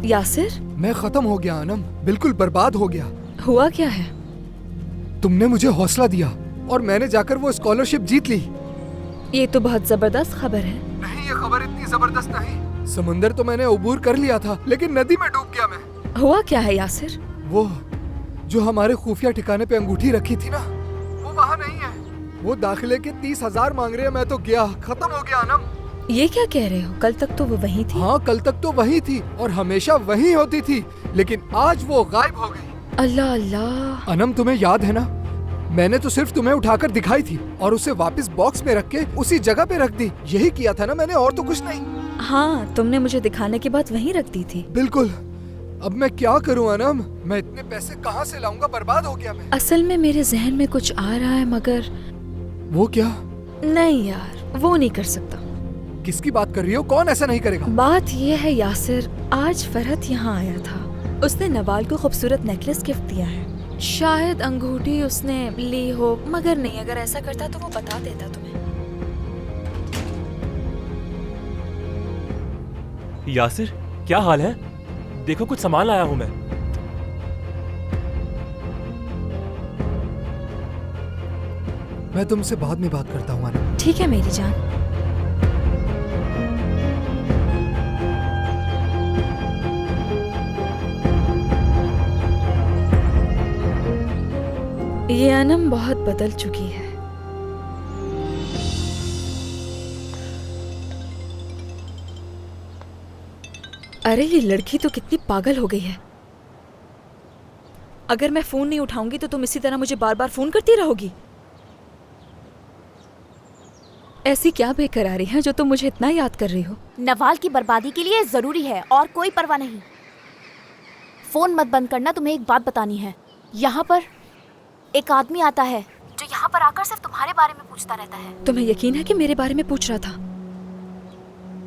यासिर, मैं खत्म हो गया अनम, बिल्कुल बर्बाद हो गया। हुआ क्या है? तुमने मुझे हौसला दिया और मैंने जाकर वो स्कॉलरशिप जीत ली। ये तो बहुत जबरदस्त खबर है। नहीं, ये खबर इतनी जबरदस्त नहीं। समुंदर तो मैंने अबूर कर लिया था, लेकिन नदी में डूब गया मैं। हुआ क्या है यासिर? वो जो हमारे खुफिया ठिकाने पे अंगूठी रखी थी ना, वो वहाँ नहीं है। वो दाखिले के 30,000 मांग रहे हैं। मैं तो गया, खत्म हो गया अनम। ये क्या कह रहे हो? कल तक तो वो वहीं थी। हाँ, कल तक तो वही थी और हमेशा वही होती थी, लेकिन आज वो गायब हो गई। अल्लाह अल्लाह। अनम, तुम्हें याद है ना, मैंने तो सिर्फ तुम्हें उठाकर दिखाई थी और उसे वापस बॉक्स में रख के उसी जगह पे रख दी। यही किया था ना मैंने, और तो कुछ नहीं। हाँ, तुमने मुझे दिखाने के बाद वहीं रख दी थी। बिल्कुल। अब मैं क्या करूं अनम? मैं इतने पैसे कहाँ से लाऊंगा? बर्बाद हो गया मैं। असल में मेरे जहन में कुछ आ रहा है, मगर वो क्या? नहीं यार, वो नहीं कर सकता। किसकी बात कर रही हो? कौन ऐसा नहीं करेगा? बात ये है यासिर, आज फरहत यहाँ आया था। उसने नवाल को खूबसूरत नेकलेस गिफ्ट दिया है। शायद अंगूठी उसने ली हो, मगर नहीं, अगर ऐसा करता तो वो बता देता तुम्हें। यासिर, क्या हाल है? देखो, कुछ सामान लाया हूं मैं। मैं तुमसे बाद में बात करता हूँ अनम। ठीक है मेरी जान। ये अनम बहुत बदल चुकी है। अरे ये लड़की तो कितनी पागल हो गई है। अगर मैं फोन नहीं उठाऊंगी तो तुम इसी तरह मुझे बार बार फोन करती रहोगी। ऐसी क्या बेकरारी है जो तुम मुझे इतना याद कर रही हो? नवाल की बर्बादी के लिए जरूरी है और कोई परवाह नहीं। फोन मत बंद करना, तुम्हें एक बात बतानी है। यहाँ पर एक आदमी आता है जो यहाँ पर आकर सिर्फ तुम्हारे बारे में पूछता रहता है। तुम्हें यकीन है कि मेरे बारे में पूछ रहा था?